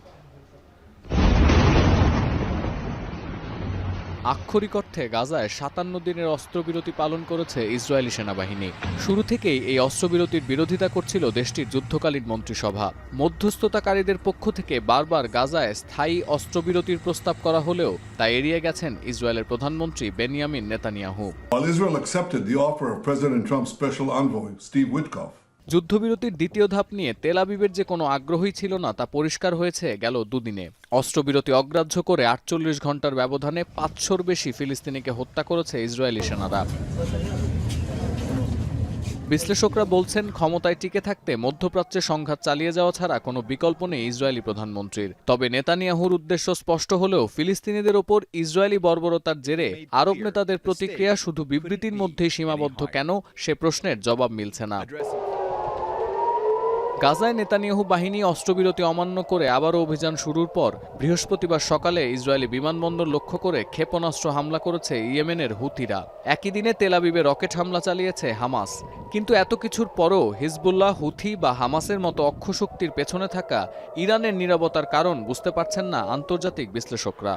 আক্ষরিক অর্থে গাজায় 57 দিনের অস্ত্রবিরতি পালন করেছে ইসরায়েলি সেনাবাহিনী। শুরু থেকেই এই অস্ত্রবিরতির বিরোধিতা করছিল দেশটির যুদ্ধকালীন মন্ত্রিসভা। মধ্যস্থতাকারীদের পক্ষ থেকে বারবার গাজায় স্থায়ী অস্ত্রবিরতির প্রস্তাব করা হলেও তা এড়িয়ে গেছেন ইসরায়েলের প্রধানমন্ত্রী বেনিয়ামিন নেতানিয়াহু। যুদ্ধবিরতির দ্বিতীয় ধাপ নিয়ে তেল আবিবের যে কোনো আগ্রহই ছিল না তা পরিষ্কার হয়েছে গেল দুদিনে। অস্ত্রবিরতি অগ্রাহ্য করে 48 ঘন্টার ব্যবধানে 500-র বেশি ফিলিস্তিনিকে হত্যা করেছে ইসরায়েলি সেনারা। বিশ্লেষকরা বলছেন, ক্ষমতায় টিকে থাকতে মধ্যপ্রাচ্যে সংঘাত চালিয়ে যাওয়া ছাড়া কোনো বিকল্প নেই ইসরায়েলি প্রধানমন্ত্রীর। তবে নেতানিয়াহুর উদ্দেশ্য স্পষ্ট হলেও ফিলিস্তিনিদের ওপর ইসরায়েলি বর্বরতার জেরে আরব নেতাদের প্রতিক্রিয়া শুধু বিবৃতির মধ্যেই সীমাবদ্ধ কেন, সে প্রশ্নের জবাব মিলছে না। গাজায় নেতানিয়াহু বাহিনী অস্ত্রবিরতি অমান্য করে আবারও অভিযান শুরুর পর বৃহস্পতিবার সকালে ইসরায়েলি বিমানবন্দর লক্ষ্য করে ক্ষেপণাস্ত্র হামলা করেছে ইয়েমেনের হুথিরা। একই দিনে তেল আবিবে রকেট হামলা চালিয়েছে হামাস। কিন্তু এত কিছুর পরও হিজবুল্লাহ, হুথি বা হামাসের মতো অক্ষশক্তির পেছনে থাকা ইরানের নীরবতার কারণ বুঝতে পারছেন না আন্তর্জাতিক বিশ্লেষকরা।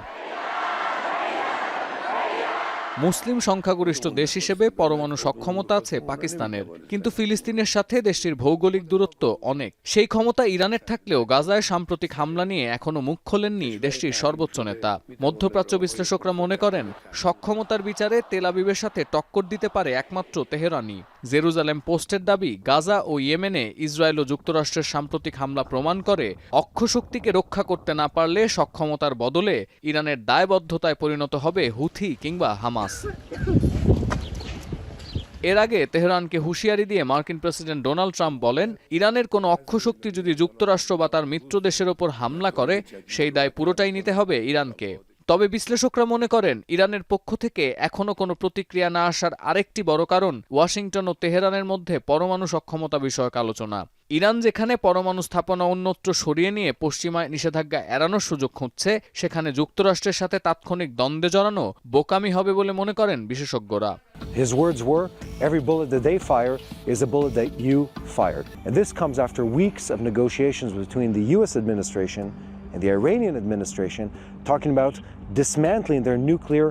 মুসলিম সংখ্যাগরিষ্ঠ দেশ হিসেবে পরমাণু সক্ষমতা আছে পাকিস্তানের, কিন্তু ফিলিস্তিনের সাথে দেশটির ভৌগোলিক দূরত্ব অনেক। সেই ক্ষমতা ইরানের থাকলেও গাজায় সাম্প্রতিক হামলা নিয়ে এখনো মুখ খোলেননি দেশটির সর্বোচ্চ নেতা। মধ্যপ্রাচ্য বিশ্লেষকরা মনে করেন, সক্ষমতার বিচারে তেল আবিবের সাথে টক্কর দিতে পারে একমাত্র তেহরানই। জেরুজালেম পোস্টের দাবি, গাজা ও ইয়েমেনে ইসরায়েল ও যুক্তরাষ্ট্রের সাম্প্রতিক হামলা প্রমাণ করে অক্ষশক্তিকে রক্ষা করতে না পারলে সক্ষমতার বদলে ইরানের দায়বদ্ধতায় পরিণত হবে হুথি কিংবা হামাস। এর আগে তেহরানকে হুঁশিয়ারি দিয়ে মার্কিন প্রেসিডেন্ট ডোনাল্ড ট্রাম্প বলেন, ইরানের কোনো অক্ষশক্তি যদি যুক্তরাষ্ট্র বা তার মিত্র দেশের ওপর হামলা করে সেই দায় পুরোটাই নিতে হবে ইরানকে। তবে বিশ্লেষকরা মনে করেন, ইরানের পক্ষ থেকে এখনো কোনো প্রতিক্রিয়া না আসার আরেকটি বড় কারণ ওয়াশিংটন ও তেহরানের মধ্যে পরমাণু সক্ষমতা বিষয়ক আলোচনা। ইরান যেখানে পরমাণু স্থাপনা অন্যত্র সরিয়ে নিয়ে পশ্চিমায় নিষেধাজ্ঞা এড়ানোর সুযোগ খুঁজছে, সেখানে যুক্তরাষ্ট্রের সাথে তাৎক্ষণিক দ্বন্দ্বে জড়ানো বোকামি হবে বলে মনে করেন বিশেষজ্ঞরা। His words were, every bullet that they fire is a bullet that you fired. And this comes after weeks of negotiations between the US administration and the Iranian administration talking about dismantling their nuclear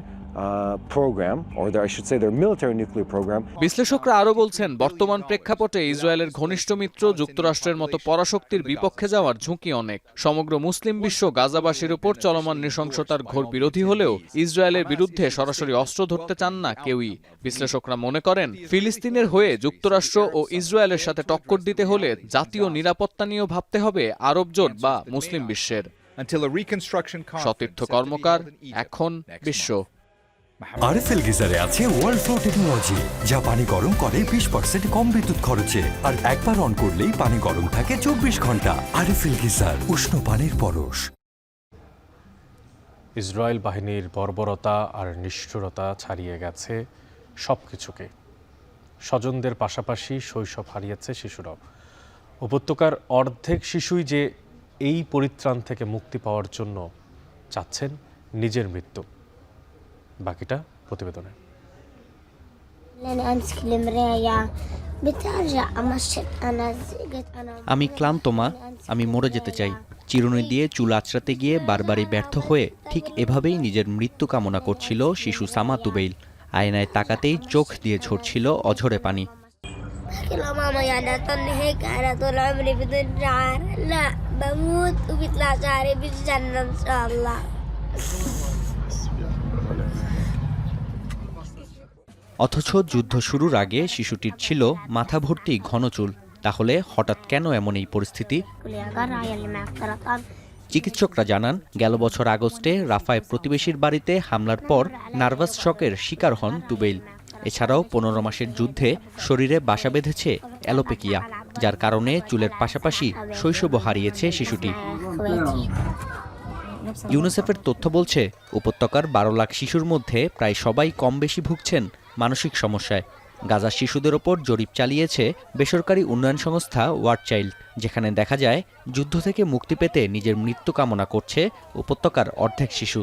program, or I should say their military nuclear program. বিশ্লেষকরা আরও বলছেন, বর্তমান প্রেক্ষাপটে ইসরায়েলের ঘনিষ্ঠ মিত্র যুক্তরাষ্ট্রের মতো পরাশক্তির বিপক্ষে যাওয়ার ঝুঁকি অনেক। সমগ্র মুসলিম বিশ্ব গাজাবাসীর উপর চলমান নৃশংসতার ঘোর বিরোধী হলেও ইসরায়েলের বিরুদ্ধে সরাসরি অস্ত্র ধরতে চান না কেউই। বিশ্লেষকরা মনে করেন, ফিলিস্তিনের হয়ে যুক্তরাষ্ট্র ও ইসরায়েলের সাথে টক্কর দিতে হলে জাতীয় নিরাপত্তা নিয়েও ভাবতে হবে আরব জোট বা মুসলিম বিশ্বের। সতীর্থ কর্মকার, এখন বিশ্ব। আরএফএল গিজারে আছে ওয়ার্ল্ড ফ্লো টেকনোলজি, যা পানি গরম করে 20% কম বিদ্যুৎ খরচে, আর একবার অন করলেই পানি গরম থাকে 24 ঘন্টা। আরএফএল গিজার, উষ্ণ পানির পরশ। ইসরায়েল বাহিনীর বর্বরতা আর নিষ্ঠুরতা ছাড়িয়ে গেছে সবকিছুকে। স্বজনদের পাশাপাশি শৈশব হারিয়েছে শিশুরাও। উপত্যকার অর্ধেক শিশুই যে এই পরিত্রাণ থেকে মুক্তি পাওয়ার জন্য চাচ্ছেন নিজের মৃত্যু। বাকিটা প্রতিবেদনে। আমি ক্লান্ত মা, আমি মরে যেতে চাই। চিরুনি দিয়ে চুল আঁচড়াতে গিয়ে বারবারই ব্যর্থ হয়ে ঠিক এভাবেই নিজের মৃত্যু কামনা করছিল শিশু সামা তুবেইল। আয়নায় তাকাতেই চোখ দিয়ে ঝরছিল অঝরে পানি। অথচ যুদ্ধ শুরুর আগে শিশুটির ছিল মাথা ভর্তি ঘন চুল। তাহলে হঠাৎ কেন এমন এই পরিস্থিতি? চিকিৎসকরা জানান, গেল বছর আগস্টে রাফায় প্রতিবেশীর বাড়িতে হামলার পর নার্ভাস শকের শিকার হন তুবেইল। এছাড়াও 15 মাসের যুদ্ধে শরীরে বাসা বেঁধেছে অ্যালোপেকিয়া, যার কারণে চুলের পাশাপাশি শৈশবও হারিয়েছে শিশুটি। ইউনিসেফের তথ্য বলছে, উপত্যকার 12 লাখ শিশুর মধ্যে প্রায় সবাই কম বেশি ভুগছেন মানসিক সমস্যায়। গাজার শিশুদের ওপর জরিপ চালিয়েছে বেসরকারি উন্নয়ন সংস্থা ওয়ার্ড চাইল্ড, যেখানে দেখা যায় যুদ্ধ থেকে মুক্তি পেতে নিজের মৃত্যু কামনা করছে উপত্যকার অর্ধেক শিশু।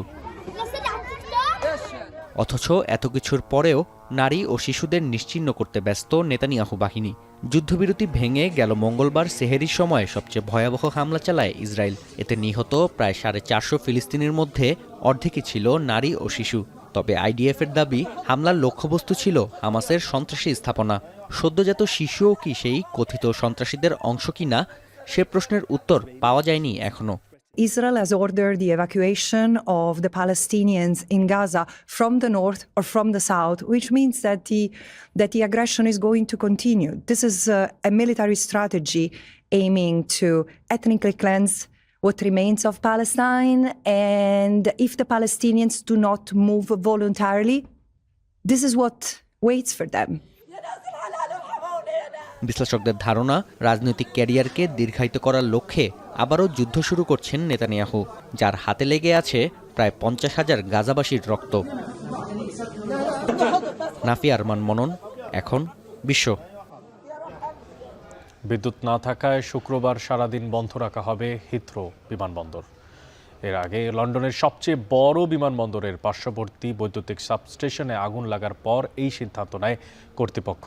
অথচ এত কিছুর পরেও নারী ও শিশুদের নিশ্চিহ্ন করতে ব্যস্ত নেতানিয়াহু বাহিনী। যুদ্ধবিরতি ভেঙে গেল মঙ্গলবার সেহেরির সময় সবচেয়ে ভয়াবহ হামলা চালায় ইসরায়েল। এতে নিহত প্রায় 450 ফিলিস্তিনির মধ্যে অর্ধেকই ছিল নারী ও শিশু। তবে আইডিএফের দাবি, হামলার লক্ষ্যবস্তু ছিল হামাসের সন্ত্রাসী স্থাপনা। সদ্যজাত শিশুও কি সেই কথিত সন্ত্রাসীদের অংশ কিনা, সে প্রশ্নের উত্তর পাওয়া যায়নি এখনো। Israel has ordered the evacuation of the Palestinians in Gaza from the north or from the south, which means that the aggression is going to continue. This is a military strategy aiming to ethnically cleanse what remains of Palestine, and if the Palestinians do not move voluntarily, this is what waits for them. বিশ্লেষকদের ধারণা, রাজনৈতিক ক্যারিয়ারকে দীর্ঘায়িত করার লক্ষ্যে আবারও যুদ্ধ শুরু করছেন নেতানিয়াহু, যার হাতে লেগে আছে প্রায় 50,000 গাজাবাসীর রক্ত। নাফি আরমান মনন, এখন বিশ্ব। বিদ্যুৎ না থাকায় শুক্রবার সারাদিন বন্ধ রাখা হবে হিথ্রো বিমানবন্দর। এর আগে লন্ডনের সবচেয়ে বড় বিমানবন্দরের পার্শ্ববর্তী বৈদ্যুতিক সাবস্টেশনে আগুন লাগার পর এই সিদ্ধান্ত নেয় কর্তৃপক্ষ।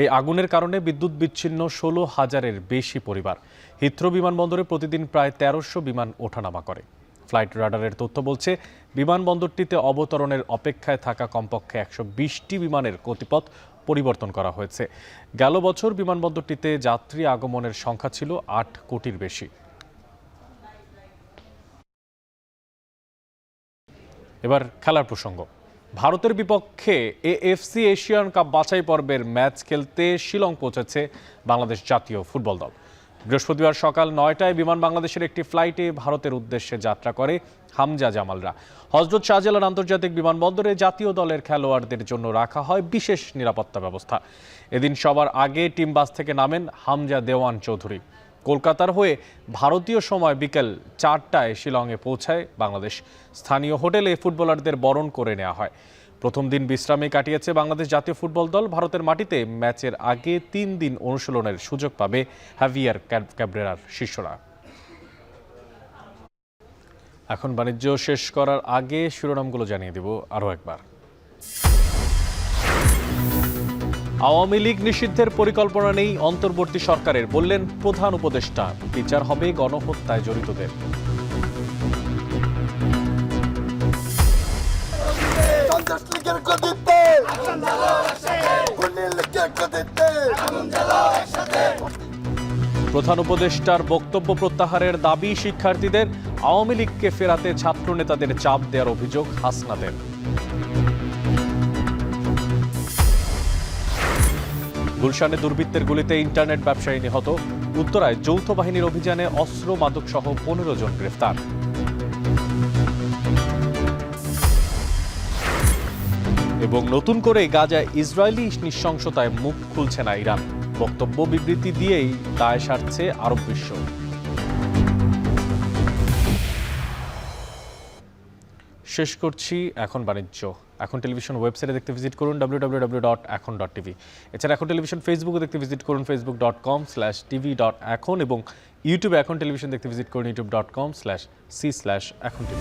এই আগুনের কারণে বিদ্যুৎ বিচ্ছিন্ন 16,000-এর বেশি পরিবার। হিথ্রো বিমানবন্দরে প্রতিদিন প্রায় 1300 বিমান ওঠানামা করে। ফ্লাইট রাডারের তথ্য বলছে, বিমানবন্দরটিতে অবতরণের অপেক্ষায় থাকা কমপক্ষে 120টি বিমানের গতিপথ পরিবর্তন করা হয়েছে। গেল বছর বিমানবন্দরটিতে যাত্রী আগমনের সংখ্যা ছিল 8 কোটির বেশি। এবার খেলার প্রসঙ্গ। ভারতের বিপক্ষে এএফসি এশিয়ান কাপ বাছাই পর্বের ম্যাচ খেলতে শিলং পৌঁছেছে বাংলাদেশ জাতীয় ফুটবল দল। বৃহস্পতিবার সকাল 9টায় বিমান বাংলাদেশের একটি ফ্লাইটে ভারতের উদ্দেশ্যে যাত্রা করে হামজা জামালরা। হযরত শাহজালাল আন্তর্জাতিক বিমানবন্দরে জাতীয় দলের খেলোয়াড়দের জন্য রাখা হয় বিশেষ নিরাপত্তা ব্যবস্থা। এদিন সবার আগে টিম বাস থেকে নামেন হামজা দেওয়ান চৌধুরী। কলকাতার হয়ে ভারতীয় সময় বিকেল 4টায় শিলংয়ে পৌঁছায় বাংলাদেশ। স্থানীয় হোটেলে ফুটবলারদের বরণ করে নেওয়া হয়। প্রথম দিন বিশ্রামে কাটিয়েছে বাংলাদেশ জাতীয় ফুটবল দল। ভারতের মাটিতে ম্যাচের আগে 3 দিন অনুশীলনের সুযোগ পাবে হাভিয়ার ক্যাব্রেরার শিষ্যরা। এখন বাণিজ্য শেষ করার আগে শিরোনামগুলো জানিয়ে দেব আরও একবার। আওয়ামী লীগ নিষিদ্ধের পরিকল্পনা নেই অন্তর্বর্তী সরকারের, বললেন প্রধান উপদেষ্টা। বিচার হবে গণহত্যায় জড়িতদের। প্রধান উপদেষ্টার বক্তব্য প্রত্যাহারের দাবি শিক্ষার্থীদের। আওয়ামী লীগকে ফেরাতে ছাত্র নেতাদের চাপ দেওয়ার অভিযোগ হাসনাদের। গুলশানে দুর্বৃত্তের গুলিতে ইন্টারনেট ব্যবসায়ী নিহত। উত্তরায় যৌথ বাহিনীর অভিযানে অস্ত্র মাদক সহ 15 জন গ্রেফতার। এবং নতুন করে গাজায় ইসরায়েলি নৃশংসতায় মুখ খুলছে না ইরান। বক্তব্য বিবৃতি দিয়েই দায় সারছে আরব বিশ্ব। শেষ করছি এখন বাণিজ্য। এখন টেলিভিশন ওয়েবসাইটে দেখতে ভিজিট করুন www.ekhon.tv। এছাড়া এখন টেলিভিশন ফেসবুকে দেখতে ভিজিট করুন facebook.com/tv.ekhon এবং ইউটিউবে এখন টেলিভিশন দেখতে ভিজিট করুন youtube.com/c/ekhon tv।